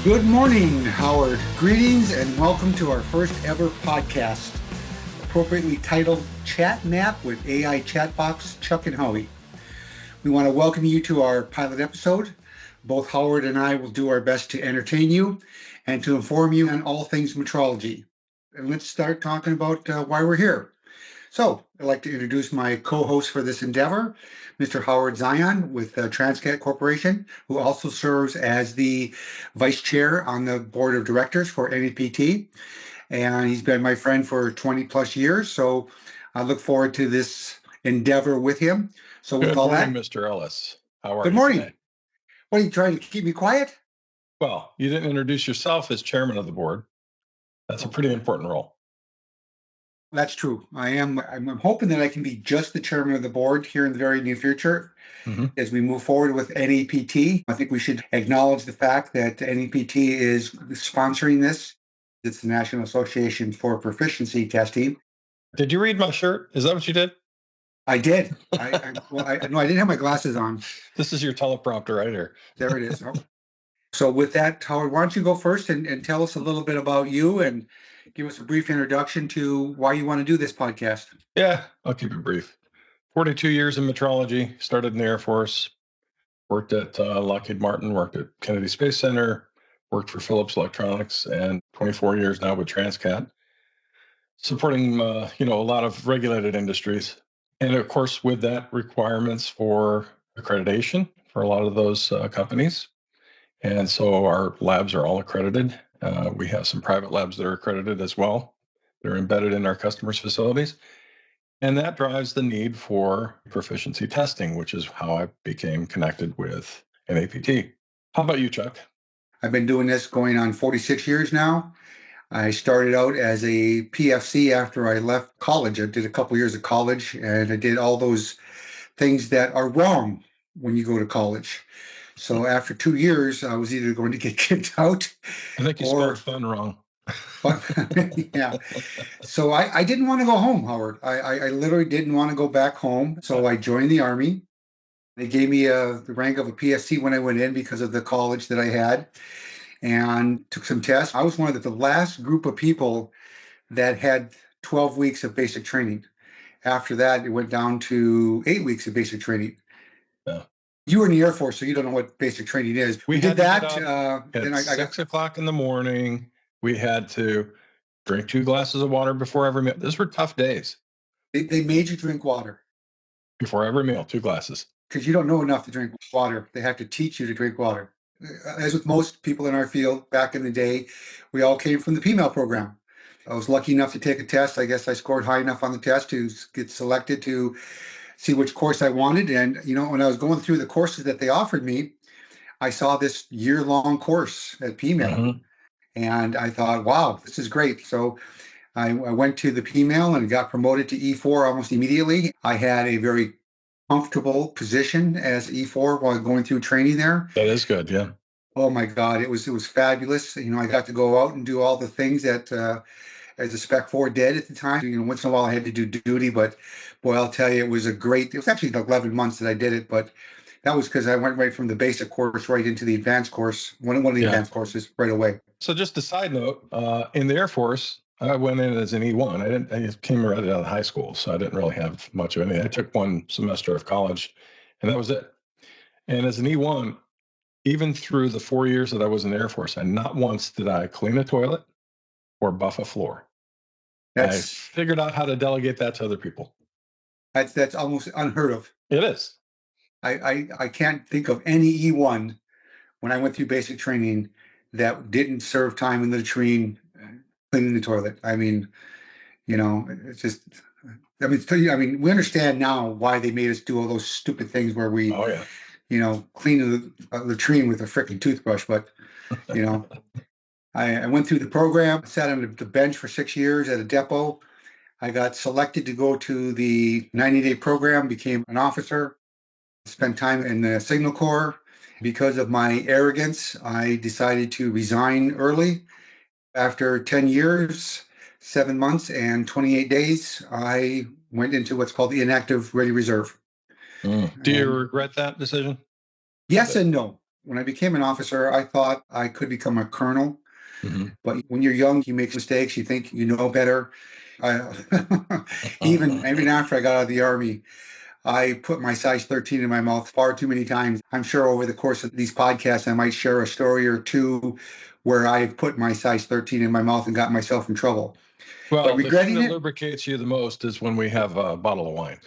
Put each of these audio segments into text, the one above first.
Good morning, Howard. Greetings and welcome to our first ever podcast, appropriately titled ChatNAPT with AI Chatbots Chuck and Howie. We want to welcome you to our pilot episode. Both Howard and I will do our best to entertain you and to inform you on all things metrology. And let's start talking about why we're here. So I'd like to introduce my co-host for this endeavor, Mr. Howard Zion with Transcat Corporation, who also serves as the vice chair on the board of directors for NAPT. And he's been my friend for 20 plus years. So I look forward to this endeavor with him. So with all that, Mr. Ellis. How are good you morning. today? What, are you trying to keep me quiet? Well, you didn't introduce yourself as chairman of the board. That's a pretty important role. That's true. I'm hoping that I can be just the chairman of the board here in the very near future as we move forward with NAPT. I think we should acknowledge the fact that NAPT is sponsoring this. It's the National Association for Proficiency Testing. Did you read my shirt? Is that what you did? I did. No, I didn't have my glasses on. This is your teleprompter right here. There it is. So with that, Howard, why don't you go first and tell us a little bit about you and give us a brief introduction to why you want to do this podcast. Yeah, I'll keep it brief. 42 years in metrology, started in the Air Force, worked at Lockheed Martin, worked at Kennedy Space Center, worked for Philips Electronics, and 24 years now with Transcat, supporting a lot of regulated industries. And of course, with that, requirements for accreditation for a lot of those companies. And so our labs are all accredited. We have some private labs that are accredited as well. They're embedded in our customers' facilities. And that drives the need for proficiency testing, which is how I became connected with NAPT. How about you, Chuck? I've been doing this going on 46 years now. I started out as a PFC after I left college. I did a couple years of college, and I did all those things that are wrong when you go to college. So after 2 years, I was either going to get kicked out. I think you spelled fun wrong. Yeah. So I didn't want to go home, Howard. I literally didn't want to go back home. So I joined the Army. They gave me the rank of a PFC when I went in because of the college that I had and took some tests. I was one of the last group of people that had 12 weeks of basic training. After that, it went down to 8 weeks of basic training. Yeah. You were in the Air Force, so you don't know what basic training is. We did that. At 6 o'clock in the morning, we had to drink 2 glasses of water before every meal. Those were tough days. They made you drink water. Before every meal, 2 glasses. Because you don't know enough to drink water. They have to teach you to drink water. As with most people in our field back in the day, we all came from the PMAL program. I was lucky enough to take a test. I guess I scored high enough on the test to get selected to see which course I wanted. And, when I was going through the courses that they offered me, I saw this year-long course at PMAL. And I thought, wow, this is great. So I went to the PMAL and got promoted to E4 almost immediately. I had a very comfortable position as E4 while going through training there. That is good, yeah. Oh my God, it was fabulous. I got to go out and do all the things that as a Spec 4 did at the time. Once in a while I had to do duty, but boy, I'll tell you, it was actually 11 months that I did it, but that was because I went right from the basic course right into the advanced course, one of the advanced courses right away. So just a side note, in the Air Force, I went in as an E1. I came right out of high school, so I didn't really have much of anything. I took 1 semester of college, and that was it. And as an E1, even through the 4 years that I was in the Air Force, and not once did I clean a toilet or buff a floor. I figured out how to delegate that to other people. That's almost unheard of. It is. I can't think of any E1 when I went through basic training that didn't serve time in the latrine cleaning the toilet. I mean, it's just, we understand now why they made us do all those stupid things where we, clean the latrine with a freaking toothbrush. But, I went through the program, sat on the bench for 6 years at a depot. I got selected to go to the 90-day program, became an officer, spent time in the Signal Corps. Because of my arrogance, I decided to resign early. After 10 years, 7 months, and 28 days, I went into what's called the inactive ready reserve. Do you regret that decision? Yes and no. When I became an officer, I thought I could become a colonel. Mhm. But when you're young, you make mistakes. You think you know better. I, even after I got out of the Army, I put my size 13 in my mouth far too many times. I'm sure over the course of these podcasts, I might share a story or two where I put my size 13 in my mouth and got myself in trouble. But Well, the thing regretting that it, lubricates you the most is when we have a bottle of wine.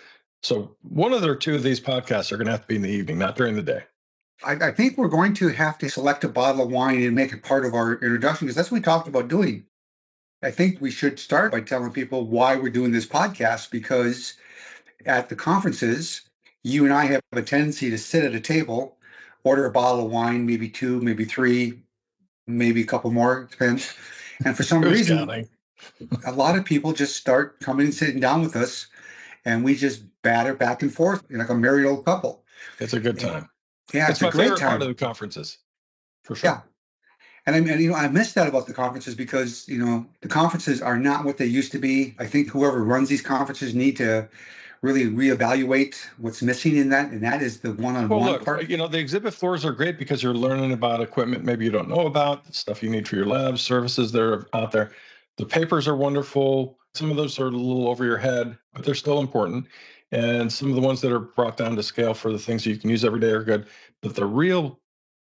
So one of the two of these podcasts are going to have to be in the evening, not during the day. I think we're going to have to select a bottle of wine and make it part of our introduction because that's what we talked about doing. I think we should start by telling people why we're doing this podcast because at the conferences, you and I have a tendency to sit at a table, order a bottle of wine, maybe two, maybe three, maybe a couple more, depends. And for some Who's reason, counting? a lot of people just start coming and sitting down with us, and we just batter back and forth like a married old couple. It's a good And time. yeah, It's it's a my great favorite part of time. the conferences, for Yeah. sure. And I miss that about the conferences because, the conferences are not what they used to be. I think whoever runs these conferences need to really reevaluate what's missing in that, and that is the Well, one-on-one look, part. the exhibit floors are great because you're learning about equipment maybe you don't know about, stuff you need for your labs, services that are out there. The papers are wonderful. Some of those are a little over your head, but they're still important. And some of the ones that are brought down to scale for the things that you can use every day are good. But the real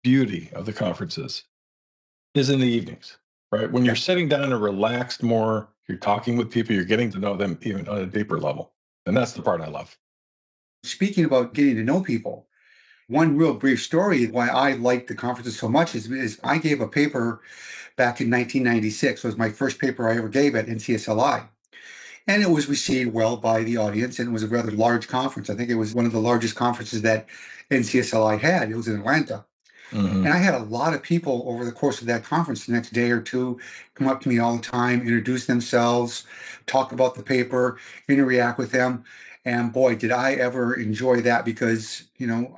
beauty of the conferences is in the evenings, right? When you're Yeah. sitting down and relaxed more, you're talking with people, you're getting to know them even on a deeper level. And that's the part I love. Speaking about getting to know people, one real brief story why I like the conferences so much is I gave a paper back in 1996. It was my first paper I ever gave at NCSLI. And it was received well by the audience, and it was a rather large conference. I think it was one of the largest conferences that NCSLI had. It was in Atlanta. Hmm. And I had a lot of people over the course of that conference the next day or two come up to me all the time, introduce themselves, talk about the paper, interact with them. And boy, did I ever enjoy that because,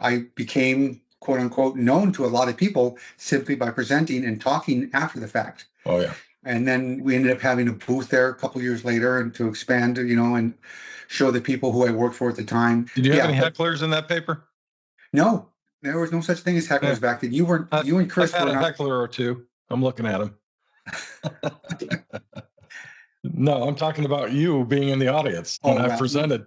I became quote unquote known to a lot of people simply by presenting and talking after the fact. Oh, yeah. And then we ended up having a booth there a couple years later and to expand, and show the people who I worked for at the time. Did you have Yeah, any but hecklers in that paper? no, there was no such thing as Yeah. hecklers back then. I, You and I've Chris had were a not. heckler or two. I'm looking at him. No, I'm talking about you being in the audience when Oh, I've well, presented.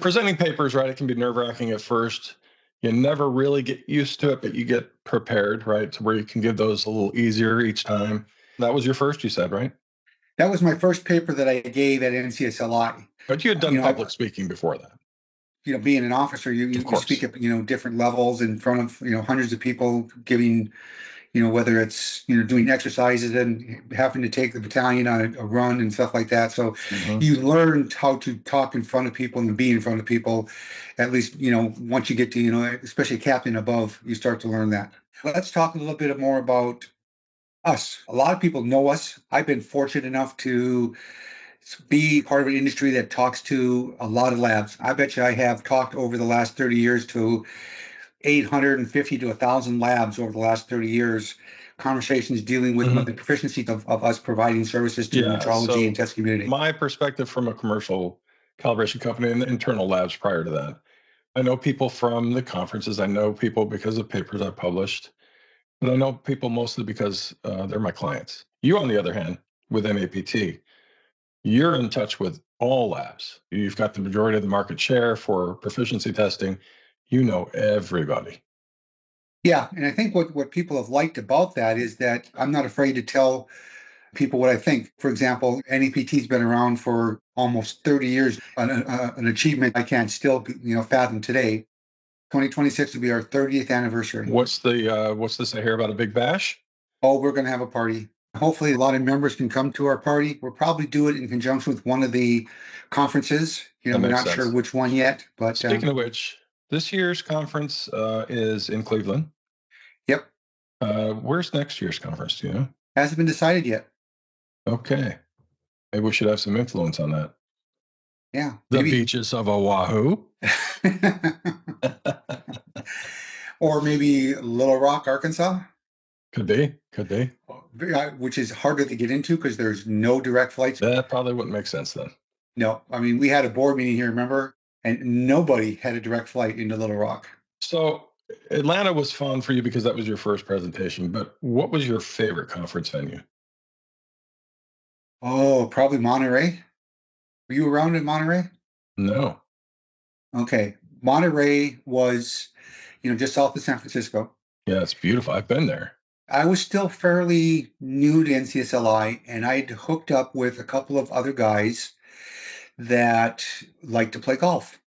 Presenting papers, right? It can be nerve wracking at first. You never really get used to it, but you get prepared, right? To where you can give those a little easier each time. That was your first, you said, right? that was my first paper that I gave at NCSLI. But you had done public speaking before that, Being an officer, of you speak course. at different levels in front of hundreds of people, giving whether it's doing exercises and having to take the battalion on a run and stuff like that. So Hmm. you learned how to talk in front of people and be in front of people. At least once you get to especially captain above, you start to learn that. Let's talk a little bit more about us. A lot of people know us. I've been fortunate enough to be part of an industry that talks to a lot of labs. I bet you I have talked over the last 30 years to 850 to 1,000 labs over the last 30 years, conversations dealing with Hmm. the proficiency of us providing services to the Yeah. metrology and So test community. my perspective from a commercial calibration company and the internal labs prior to that, I know people from the conferences. I know people because of papers I published, but I know people mostly because they're my clients. You, on the other hand, with NAPT, you're in touch with all labs. You've got the majority of the market share for proficiency testing. You know everybody. Yeah, and I think what people have liked about that is that I'm not afraid to tell people what I think. For example, NAPT's been around for almost 30 years, an achievement I can't still fathom today. 2026 will be our 30th anniversary. What's this I hear about a big bash? Oh, we're going to have a party. Hopefully, a lot of members can come to our party. We'll probably do it in conjunction with one of the conferences. That We're makes not sure sense. which one yet, but Speaking of which, this year's conference is in Cleveland. yep, Where's next year's conference? Do you know? hasn't been decided yet. Okay, maybe we should have some influence on that. Yeah, The maybe. beaches of Oahu. Or maybe Little Rock, Arkansas, Could be, could be. which is harder to get into because there's no direct flights. That probably wouldn't make sense then. No, I mean, we had a board meeting here, remember? And nobody had a direct flight into Little Rock. So Atlanta was fun for you because that was your first presentation, but what was your favorite conference venue? Oh, probably Monterey. Were you around in Monterey? No. Okay. Monterey was, just south of San Francisco. Yeah, it's beautiful. I've been there. I was still fairly new to NCSLI, and I'd hooked up with a couple of other guys that liked to play golf.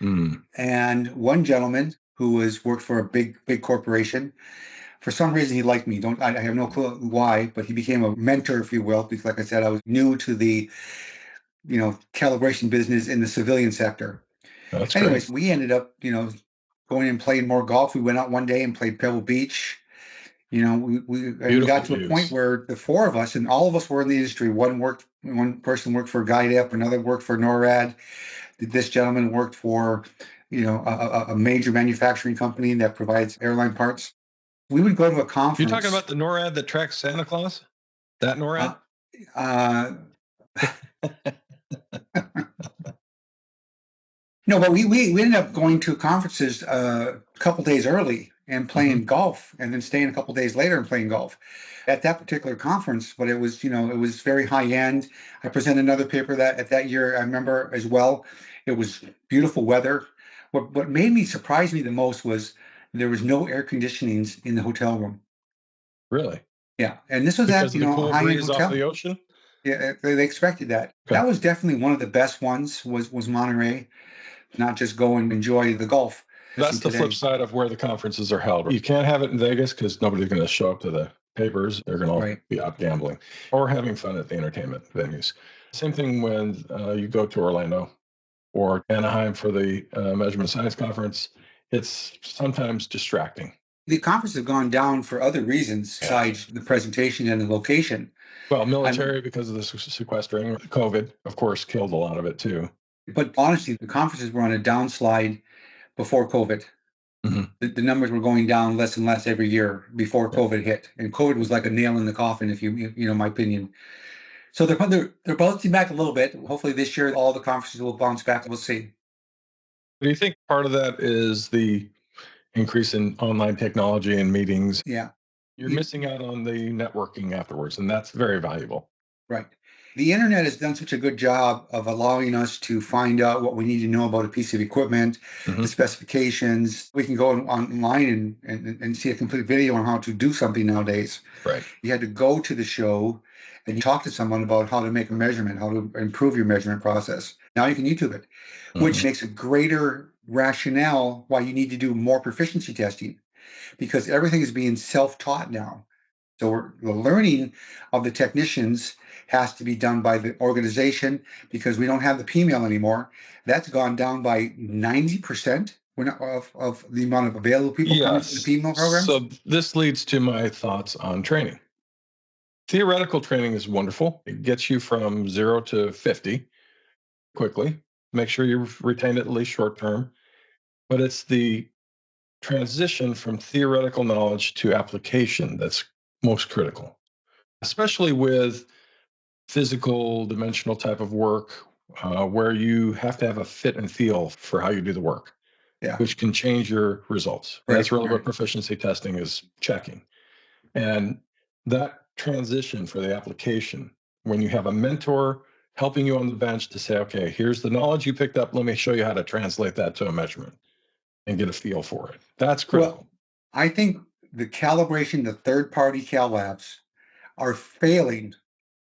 Mm, And one gentleman who was worked for a big corporation, for some reason he liked me. Don't I have no clue why, but he became a mentor, if you will, because like I said, I was new to the calibration business in the civilian sector. that's great. Anyways, we ended up, going and playing more golf. We went out one day and played Pebble Beach. We Beautiful got to a point views. where the four of us, and all of us were in the industry. One person worked for GuideUp, another worked for NORAD. This gentleman worked for, a major manufacturing company that provides airline parts. We would go to a You're talking conference. about the NORAD that tracks Santa Claus? That Uh, NORAD? uh, no, but we ended up going to conferences a couple days early and Hmm. playing golf, and then staying a couple days later and playing golf at that particular conference. But it was very high end. I presented another paper that year. I remember as well. It was beautiful weather. What made me surprise me the most was there was no air conditionings in the hotel room. Really? Yeah, and this was at Because of the a cool high end breeze off hotel. the ocean? Yeah, they expected that. Okay. That was definitely one of the best ones. Was Monterey, not just go and enjoy the golf. That's the flip Today, side of where the conferences are held. You can't have it in Vegas because nobody's going to show up to the papers. They're going to right? be out gambling or having fun at the entertainment venues. Same thing when you go to Orlando or Anaheim for the Measurement Science Conference. It's sometimes distracting. The conference have gone down for other reasons Yeah. besides the presentation and the location. Well, I'm, military because of the sequestering. COVID, of course, killed a lot of it too. but honestly, the conferences were on a downslide before COVID. Hmm. The numbers were going down less and less every year before Yeah. COVID hit, and COVID was like a nail in the coffin, if you know my opinion. So they're bouncing back a little bit. Hopefully this year all the conferences will bounce back. We'll see. Do you think part of that is the increase in online technology and meetings? Yeah. You're missing out on the networking afterwards, and that's very valuable. Right. The internet has done such a good job of allowing us to find out what we need to know about a piece of equipment, the Hmm. specifications. We can go online and see a complete video on how to do something nowadays. Right. You had to go to the show and you talk to someone about how to make a measurement, how to improve your measurement process. Now you can YouTube it, which Hmm. makes a greater rationale why you need to do more proficiency testing, because everything is being self-taught now. So the learning of the technicians has to be done by the organization, because we don't have the PMail anymore. That's gone down by 90%. We're not of the amount of available people coming to the Yes. PMail programs. So this leads to my thoughts on training. Theoretical training is wonderful. It gets you from 0 to 50 quickly. Make sure you retain it at least short term. But it's the transition from theoretical knowledge to application that's most critical, especially with physical, dimensional type of work where you have to have a fit and feel for how you do the work, Yeah, which can change your results. And right, that's really right. what proficiency testing is checking. And that transition for the application, when you have a mentor helping you on the bench to say, okay, here's the knowledge you picked up. Let me show you how to translate that to a measurement and get a feel for it. That's Well, critical. I think the calibration, the third-party cal labs are failing,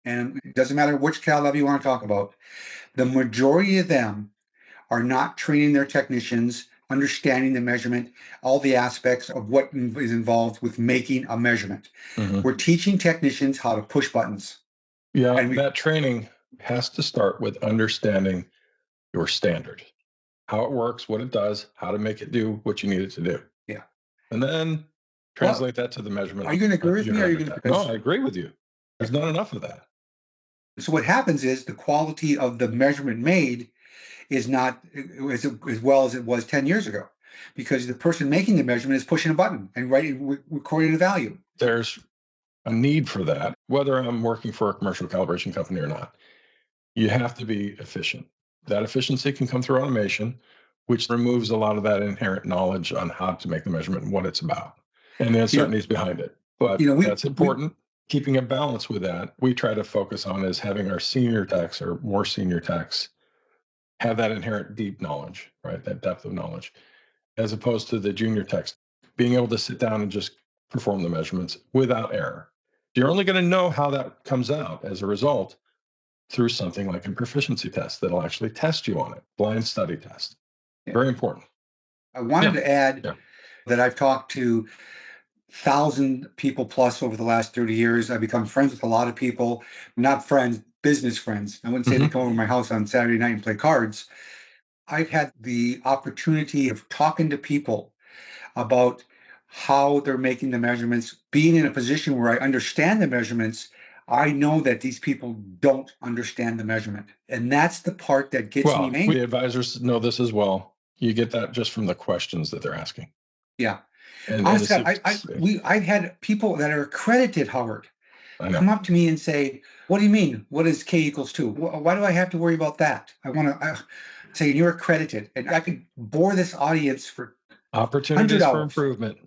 and it doesn't matter which cal lab you want to talk about. The majority of them are not training their technicians, understanding the measurement, all the aspects of what is involved with making a measurement. Mhm. We're teaching technicians how to push buttons. Yeah, And we, that training has to start with understanding your standard, how it works, what it does, how to make it do what you need it to do. yeah. And then Well, translate that to the measurement are you going to agree with me? Or are unit you of going to, attack. No, because I agree with you. There's not enough of that. so what happens is the quality of the measurement made is not as well as it was 10 years ago, because the person making the measurement is pushing a button and writing, recording a value. There's a need for that, whether I'm working for a commercial calibration company or not. You have to be efficient. That efficiency can come through automation, which removes a lot of that inherent knowledge on how to make the measurement and what it's about and the uncertainties behind it. But that's important. Keeping a balance with that, we try to focus on is having our senior techs or more senior techs have that inherent deep knowledge, right? That depth of knowledge, as opposed to the junior techs being able to sit down and just perform the measurements without error. You're only going to know how that comes out as a result through something like a proficiency test that'll actually test you on it, blind study test. Very important. I wanted to add that I've talked to 1,000 people plus over the last 30 years. I've become friends with a lot of people, not friends, business friends. I wouldn't say they come over to my house on Saturday night and play cards. I've had the opportunity of talking to people about how they're making the measurements, being in a position where I understand the measurements. I know that these people don't understand the measurement. And that's the part that gets me angry. We advisors know this as well. You get that just from the questions that they're asking. Yeah. Honestly, I've had people that are accredited, Howard, come up to me and say, what do you mean? What is K equals 2? Why do I have to worry about that? I want to say you're accredited. And I could bore this audience for opportunities for improvement.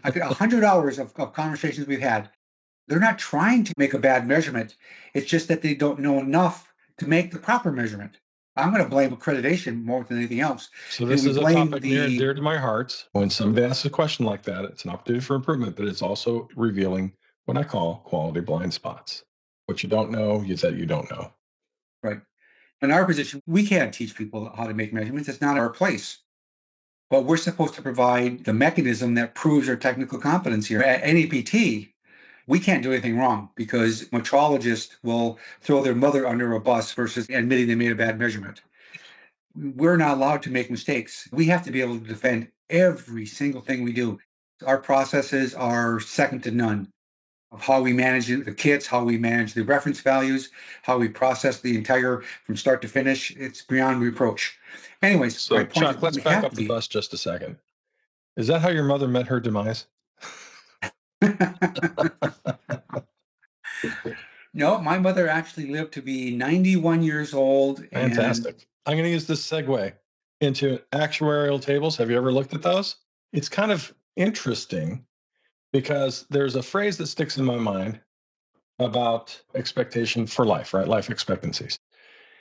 I could 100 hours of conversations we've had. They're not trying to make a bad measurement. It's just that they don't know enough to make the proper measurement. I'm going to blame accreditation more than anything else. So this is a topic near and dear to my heart. When somebody asks a question like that, it's an opportunity for improvement, but it's also revealing what I call quality blind spots. What you don't know is that you don't know. Right. In our position, we can't teach people how to make measurements. It's not our place. But we're supposed to provide the mechanism that proves our technical competence here. At NAPT, we can't do anything wrong because metrologists will throw their mother under a bus versus admitting they made a bad measurement. We're not allowed to make mistakes. We have to be able to defend every single thing we do. Our processes are second to none of how we manage the kits, how we manage the reference values, how we process the entire from start to finish. It's beyond reproach. Anyways, so Chuck, let's back up the bus just a second. Is that how your mother met her demise? No, my mother actually lived to be 91 years old. Fantastic. I'm going to use this segue into actuarial tables. Have you ever looked at those? It's kind of interesting because there's a phrase that sticks in my mind about expectation for life, right? Life expectancies.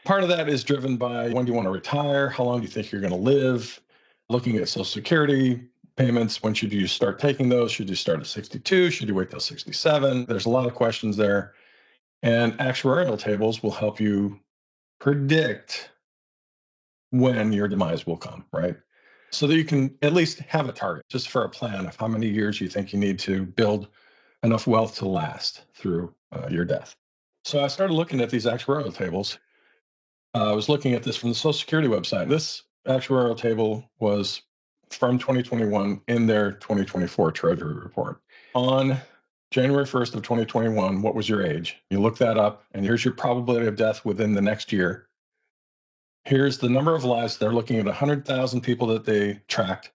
Part of that is driven by when do you want to retire? How long do you think you're going to live? Looking at Social Security payments, when should you start taking those? Should you start at 62? Should you wait till 67? There's a lot of questions there. And actuarial tables will help you predict when your demise will come, right? So that you can at least have a target just for a plan of how many years you think you need to build enough wealth to last through your death. So I started looking at these actuarial tables. I was looking at this from the Social Security website. This actuarial table was from 2021 in their 2024 Treasury report. On January 1st of 2021, what was your age? You look that up, and here's your probability of death within the next year. Here's the number of lives. They're looking at 100,000 people that they tracked,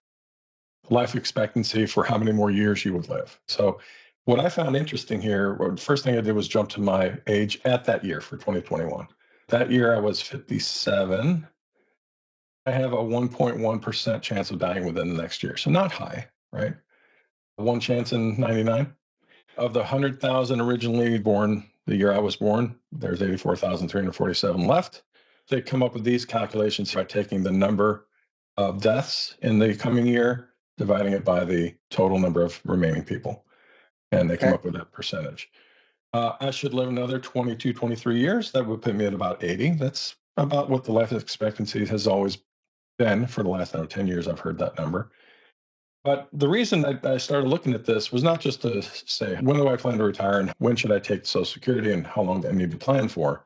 life expectancy for how many more years you would live. So what I found interesting here, the first thing I did was jump to my age at that year for 2021. That year I was 57. I have a 1.1% chance of dying within the next year. So not high, right? One chance in 99. Of the 100,000 originally born the year I was born, there's 84,347 left. They come up with these calculations by taking the number of deaths in the coming year, dividing it by the total number of remaining people. And they come up with that percentage. I should live another 22, 23 years. That would put me at about 80. That's about what the life expectancy has always been for the last 10 years. I've heard that number. But the reason I started looking at this was not just to say, when do I plan to retire and when should I take Social Security and how long do I need to plan for?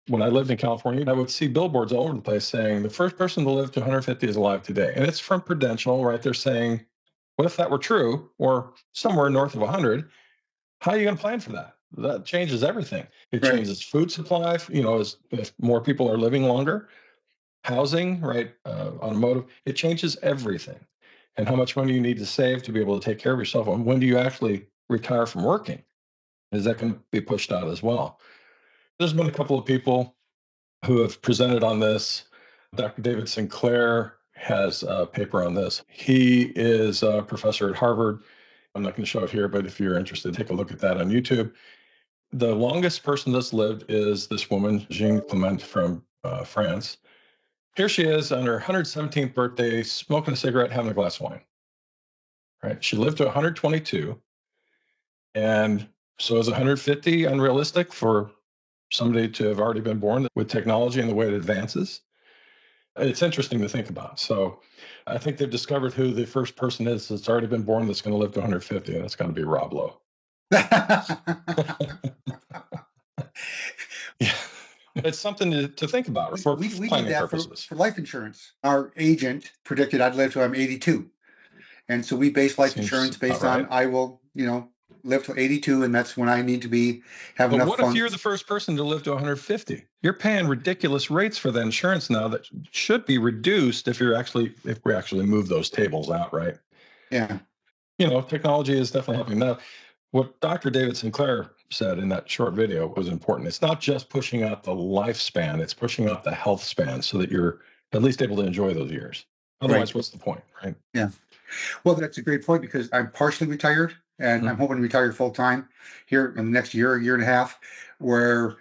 When I lived in California, I would see billboards all over the place saying the first person to live to 150 is alive today. And it's from Prudential, right? They're saying, what if that were true or somewhere north of 100? How are you going to plan for that? That changes everything. It changes food supply, if more people are living longer, housing, right? Automotive, it changes everything. And how much money you need to save to be able to take care of yourself. And when do you actually retire from working? Is that going to be pushed out as well? There's been a couple of people who have presented on this. Dr. David Sinclair has a paper on this. He is a professor at Harvard. I'm not going to show it here, but if you're interested, take a look at that on YouTube. The longest person that's lived is this woman, Jean Clement from France. Here she is on her 117th birthday, smoking a cigarette, having a glass of wine. Right? She lived to 122. And so is 150 unrealistic for somebody to have already been born with technology and the way it advances? It's interesting to think about. So I think they've discovered who the first person is that's already been born that's going to live to 150, and it's going to be Rob Lowe. Yeah. It's something to think about for we planning did that purposes. for life insurance. Our agent predicted I'd live till I'm 82. And so we base life insurance based on I will, live till 82, and that's when I need to have enough But what if you're the first person to live to 150? You're paying ridiculous rates for the insurance now that should be reduced if we actually move those tables out, right? Yeah. Technology is definitely helping. Now, what Dr. David Sinclair said in that short video was important. It's not just pushing out the lifespan, it's pushing out the health span so that you're at least able to enjoy those years. Otherwise, what's the point, right? Yeah. Well, that's a great point because I'm partially retired and I'm hoping to retire full time here in the next year and a half, where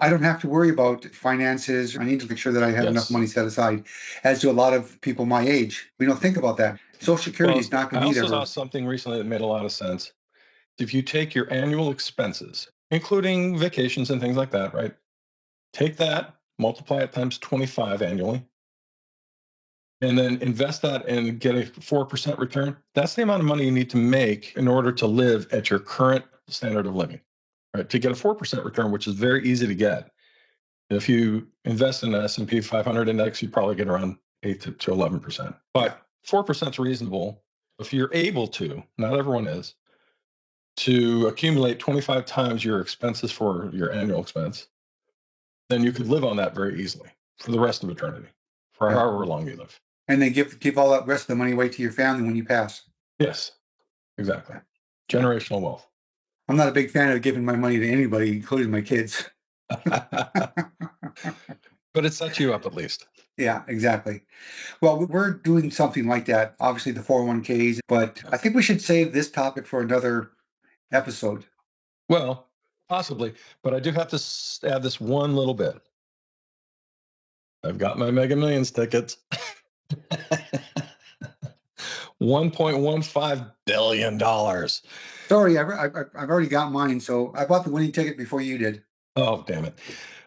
I don't have to worry about finances. I need to make sure that I have enough money set aside, as do a lot of people my age. We don't think about that. Social Security is not going to be there. I also saw something recently that made a lot of sense. If you take your annual expenses, including vacations and things like that, right? Take that, multiply it times 25 annually, and then invest that and get a 4% return. That's the amount of money you need to make in order to live at your current standard of living, right? To get a 4% return, which is very easy to get. If you invest in an S&P 500 index, you probably get around 8 to 11%. But 4% is reasonable if you're able to, not everyone is, to accumulate 25 times your expenses for your annual expense. Then you could live on that very easily for the rest of eternity, for however long you live. And then give all that rest of the money away to your family when you pass. Yes, exactly. Generational wealth. I'm not a big fan of giving my money to anybody, including my kids. But it sets you up at least. Yeah, exactly. Well, we're doing something like that, obviously the 401ks, but I think we should save this topic for another episode. Well, possibly, but I do have to add this one little bit. I've got my Mega Millions tickets. $1.15 billion. Sorry, I've already got mine, so I bought the winning ticket before you did. Oh, damn it.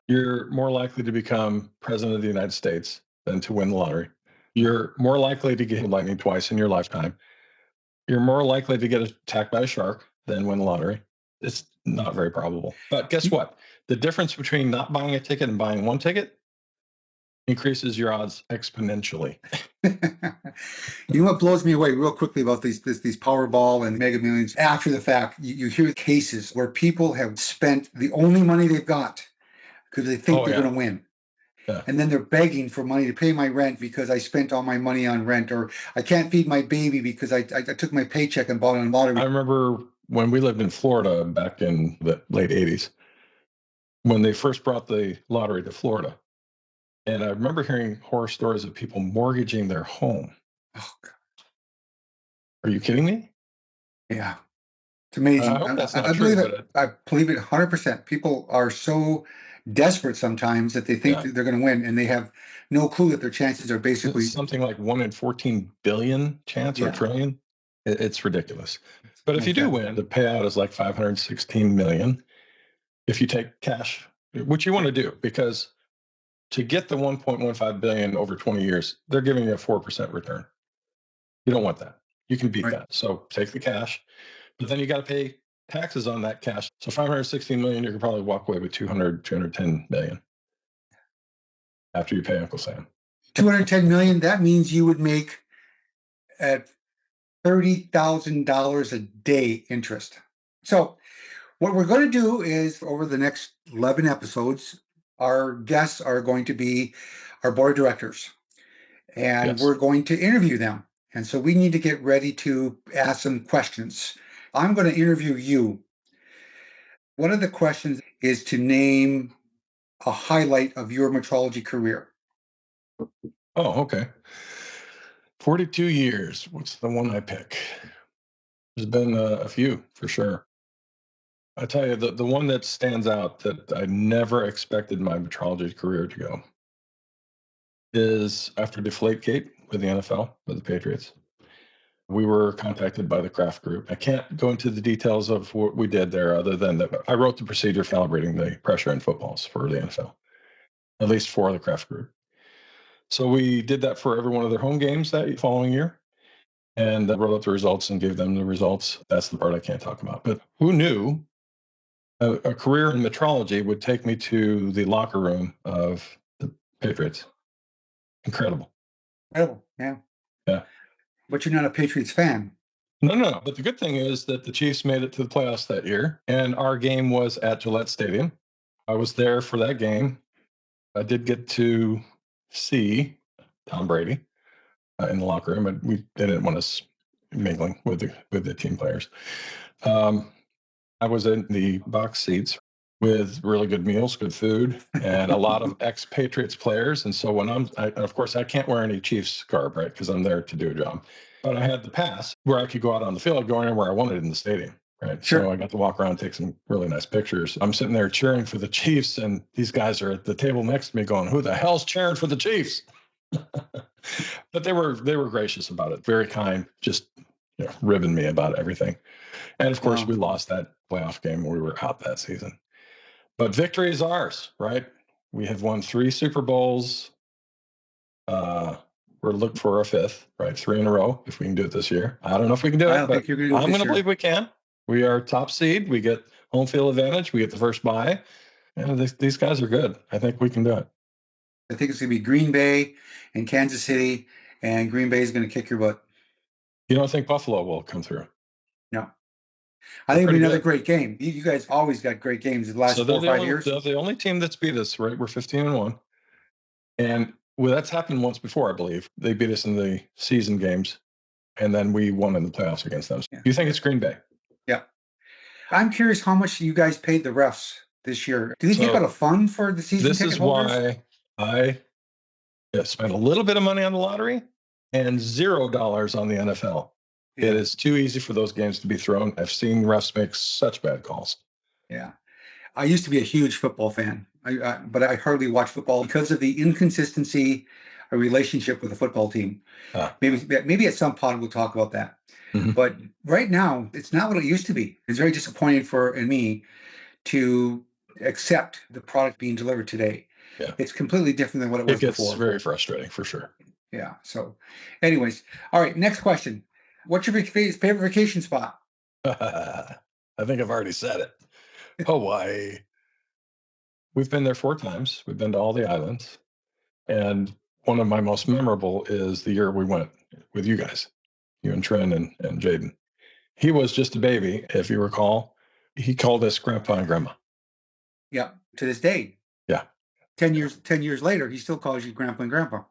You're more likely to become president of the United States than to win the lottery. You're more likely to get lightning twice in your lifetime. You're more likely to get attacked by a shark than win the lottery. It's not very probable. But guess what? The difference between not buying a ticket and buying one ticket increases your odds exponentially. You know what blows me away real quickly about these Powerball and Mega Millions after the fact? You hear cases where people have spent the only money they've got because they think they're going to win. Yeah. And then they're begging for money to pay my rent because I spent all my money on rent, or I can't feed my baby because I took my paycheck and bought on lottery. I remember when we lived in Florida back in the late 80s, when they first brought the lottery to Florida. And I remember hearing horror stories of people mortgaging their home. Oh, God. Are you kidding me? Yeah. It's amazing. I hope that's not I true. believe it. I believe it 100%. People are so desperate sometimes that they think that they're going to win, and they have no clue that their chances are basically something like 1 in 14 billion chance or trillion. It's ridiculous. But if you do win, the payout is like 516 million. If you take cash, which you want to do, because to get the 1.15 billion over 20 years, they're giving you a 4% return. You don't want that. You can beat that. So take the cash, but then you got to pay taxes on that cash. So 516 million, you could probably walk away with 210 million after you pay Uncle Sam. 210 million. That means you would make at $30,000 a day interest. So what we're going to do is over the next 11 episodes, our guests are going to be our board of directors, and we're going to interview them. And so we need to get ready to ask some questions. I'm going to interview you. One of the questions is to name a highlight of your metrology career? Oh, okay. 42 years. What's the one I pick? There's been a few for sure. I tell you, the one that stands out that I never expected my metrology career to go is after Deflategate with the NFL, with the Patriots. We were contacted by the Kraft Group. I can't go into the details of what we did there other than that I wrote the procedure calibrating the pressure in footballs for the NFL, at least for the Kraft Group. So we did that for every one of their home games that following year and wrote up the results and gave them the results. That's the part I can't talk about. But who knew a career in metrology would take me to the locker room of the Patriots? Incredible. Incredible, yeah. Yeah. But you're not a Patriots fan. No. But the good thing is that the Chiefs made it to the playoffs that year, and our game was at Gillette Stadium. I was there for that game. I did get to see Tom Brady in the locker room, but they didn't want us mingling with the team players. I was in the box seats with really good meals, good food, and a lot of ex-Patriots players. And so of course, I can't wear any Chiefs garb, right? Because I'm there to do a job. But I had the pass where I could go out on the field, go anywhere I wanted in the stadium, right? Sure. So I got to walk around, take some really nice pictures. I'm sitting there cheering for the Chiefs, and these guys are at the table next to me going, "Who the hell's cheering for the Chiefs?" But they were gracious about it, very kind, just ribbing me about everything. And of course, we lost that playoff game when we were out that season. But victory is ours, right? We have won 3 Super Bowls. We're looking for a 5th, right? 3 in a row, if we can do it this year. I don't know if we can do it, I don't think you're going to do it I'm this going to year. believe we can. We are top seed. We get home field advantage. We get the first bye. And these guys are good. I think we can do it. I think it's going to be Green Bay and Kansas City, and Green Bay is going to kick your butt. You don't think Buffalo will come through? No. I think it'll be another great game. You guys always got great games the last 4 or 5 years. They're the only team that's beat us, right? We're 15-1. And that's happened once before, I believe. They beat us in the season games, and then we won in the playoffs against them. Yeah. You think it's Green Bay? Yeah. I'm curious how much you guys paid the refs this year. Do they take out a fund for the season ticket holders? This is why I spent a little bit of money on the lottery and $0 on the NFL. Yeah. It is too easy for those games to be thrown. I've seen refs make such bad calls. Yeah. I used to be a huge football fan, but I hardly watch football because of the inconsistency of relationship with the football team. Maybe at some point we'll talk about that. Mm-hmm. But right now, it's not what it used to be. It's very disappointing for me to accept the product being delivered today. Yeah. It's completely different than what it was before. It's very frustrating, for sure. Yeah. So anyways, all right, next question. What's your favorite vacation spot? I think I've already said it. Hawaii. We've been there 4 times. We've been to all the islands. And one of my most memorable is the year we went with you guys, you and Trent and Jaden. He was just a baby, if you recall. He called us Grandpa and Grandma. Yeah, to this day. Yeah. 10 years later, he still calls you Grandpa and Grandpa.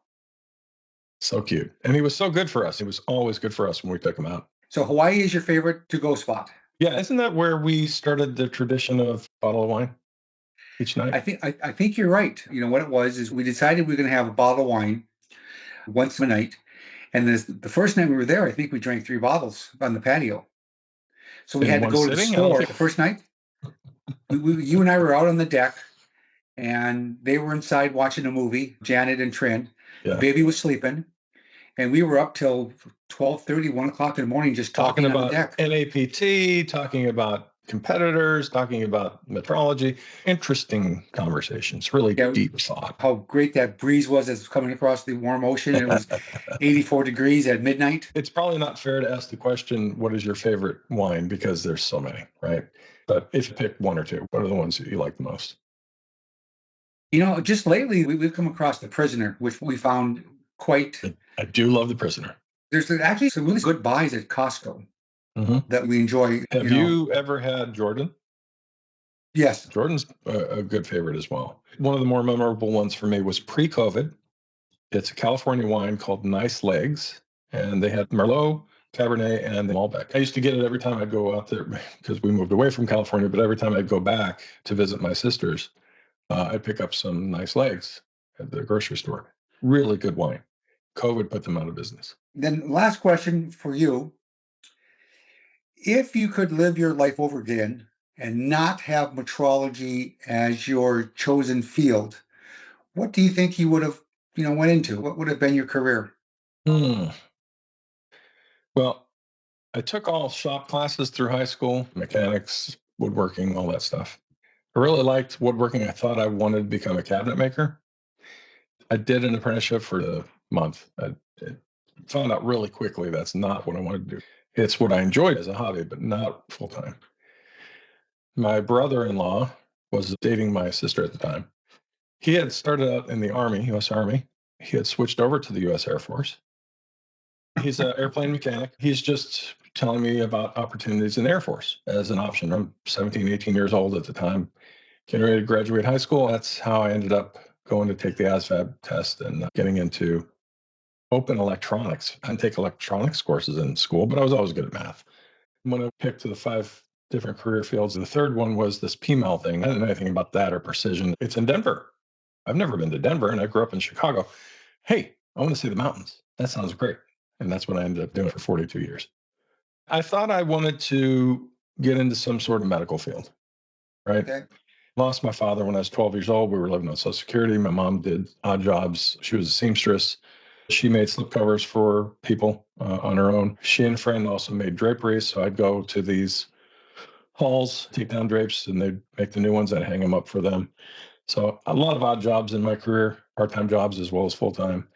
So cute. And he was so good for us. He was always good for us when we took him out. So Hawaii is your favorite to-go spot? Yeah. Isn't that where we started the tradition of bottle of wine each night? I think you're right. You know, what it was is we decided we were going to have a bottle of wine once a night. And the first night we were there, I think we drank 3 bottles on the patio. So we had to go to the store the first night. You and I were out on the deck, and they were inside watching a movie, Janet and Trent. Yeah. Baby was sleeping, and we were up till 12:30, 1 o'clock in the morning, just talking about on the deck. NAPT, talking about competitors, talking about metrology. Interesting conversations, really deep thought. How great that breeze was as coming across the warm ocean. It was 84 degrees at midnight. It's probably not fair to ask the question, what is your favorite wine? Because there's so many, right? But if you pick 1 or 2, what are the ones that you like the most? You know, just lately, we've come across the Prisoner, which we found quite... I do love the Prisoner. There's actually some really good buys at Costco that we enjoy. Have you ever had Jordan? Yes. Jordan's a good favorite as well. One of the more memorable ones for me was pre-COVID. It's a California wine called Nice Legs, and they had Merlot, Cabernet, and Malbec. I used to get it every time I'd go out there because we moved away from California, but every time I'd go back to visit my sisters, I'd pick up some nice legs at the grocery store. Really good wine. COVID put them out of business. Then last question for you. If you could live your life over again and not have metrology as your chosen field, what do you think you would have, went into? What would have been your career? Hmm. Well, I took all shop classes through high school, mechanics, woodworking, all that stuff. I really liked woodworking. I thought I wanted to become a cabinet maker. I did an apprenticeship for a month. I found out really quickly that's not what I wanted to do. It's what I enjoyed as a hobby, but not full time. My brother in law was dating my sister at the time. He had started out in the Army, US Army. He had switched over to the US Air Force. He's an airplane mechanic. He's just telling me about opportunities in the Air Force as an option. I'm 17, 18 years old at the time, getting ready to graduate high school. That's how I ended up going to take the ASVAB test and getting into open electronics. I didn't take electronics courses in school, but I was always good at math. When I picked the 5 different career fields, the third one was this PMAL thing. I didn't know anything about that or precision. It's in Denver. I've never been to Denver, and I grew up in Chicago. Hey, I want to see the mountains. That sounds great. And that's what I ended up doing for 42 years. I thought I wanted to get into some sort of medical field, right? Okay. Lost my father when I was 12 years old. We were living on Social Security. My mom did odd jobs. She was a seamstress. She made slipcovers for people on her own. She and a friend also made draperies. So I'd go to these halls, take down drapes, and they'd make the new ones. I'd hang them up for them. So a lot of odd jobs in my career, part-time jobs as well as full-time.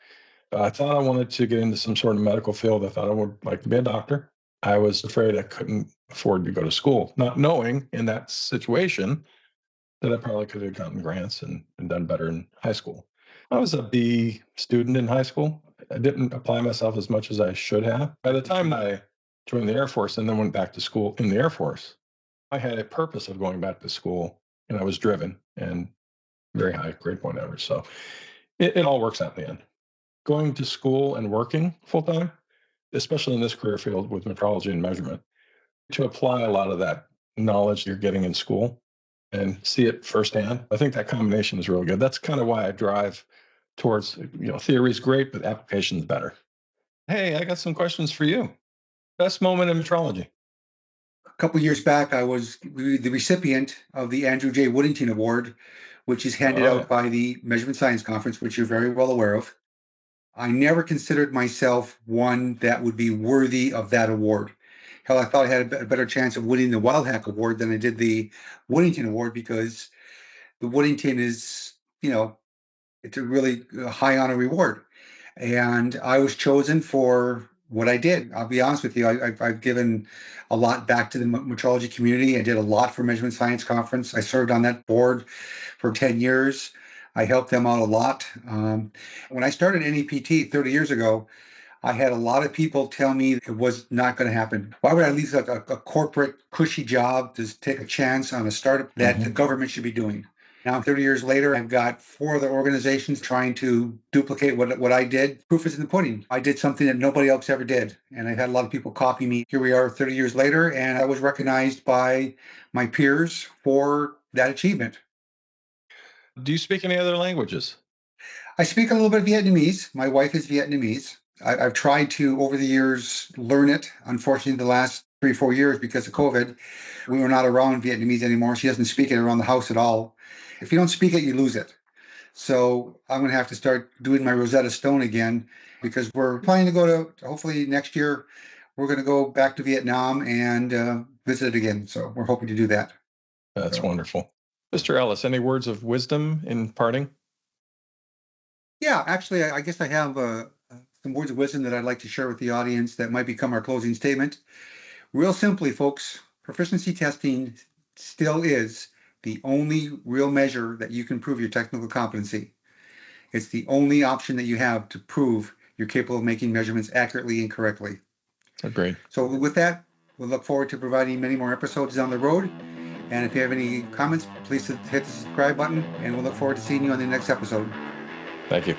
I thought I wanted to get into some sort of medical field. I thought I would like to be a doctor. I was afraid I couldn't afford to go to school, not knowing in that situation that I probably could have gotten grants and done better in high school. I was a B student in high school. I didn't apply myself as much as I should have. By the time I joined the Air Force and then went back to school in the Air Force, I had a purpose of going back to school, and I was driven and very high grade point average. So it all works out in the end. Going to school and working full time, especially in this career field with metrology and measurement, to apply a lot of that knowledge you're getting in school and see it firsthand. I think that combination is really good. That's kind of why I drive towards, theory is great, but application is better. Hey, I got some questions for you. Best moment in metrology. A couple years back, I was the recipient of the Andrew J. Woodington Award, which is handed Oh, yeah. out by the Measurement Science Conference, which you're very well aware of. I never considered myself one that would be worthy of that award. Hell, I thought I had a better chance of winning the Wild Hack Award than I did the Woodington Award, because the Woodington is, it's a really high honor reward. And I was chosen for what I did. I'll be honest with you, I've given a lot back to the metrology community. I did a lot for Measurement Science Conference. I served on that board for 10 years. I helped them out a lot. When I started NAPT 30 years ago, I had a lot of people tell me it was not going to happen. Why would I leave a corporate cushy job to take a chance on a startup that the government should be doing? Now, 30 years later, I've got 4 other organizations trying to duplicate what I did. Proof is in the pudding. I did something that nobody else ever did. And I've had a lot of people copy me. Here we are 30 years later, and I was recognized by my peers for that achievement. Do you speak any other languages? I speak a little bit of Vietnamese. My wife is Vietnamese. I've tried to, over the years, learn it. Unfortunately, the last 3 or 4 years, because of COVID, we were not around Vietnamese anymore. She doesn't speak it around the house at all. If you don't speak it, you lose it. So I'm going to have to start doing my Rosetta Stone again, because we're planning to go to, hopefully next year, we're going to go back to Vietnam and visit it again. So we're hoping to do that. That's wonderful. Mr. Ellis, any words of wisdom in parting? Yeah, actually, I guess I have some words of wisdom that I'd like to share with the audience that might become our closing statement. Real simply, folks, proficiency testing still is the only real measure that you can prove your technical competency. It's the only option that you have to prove you're capable of making measurements accurately and correctly. Agreed. So with that, we'll look forward to providing many more episodes down the road. And if you have any comments, please hit the subscribe button, and we'll look forward to seeing you on the next episode. Thank you.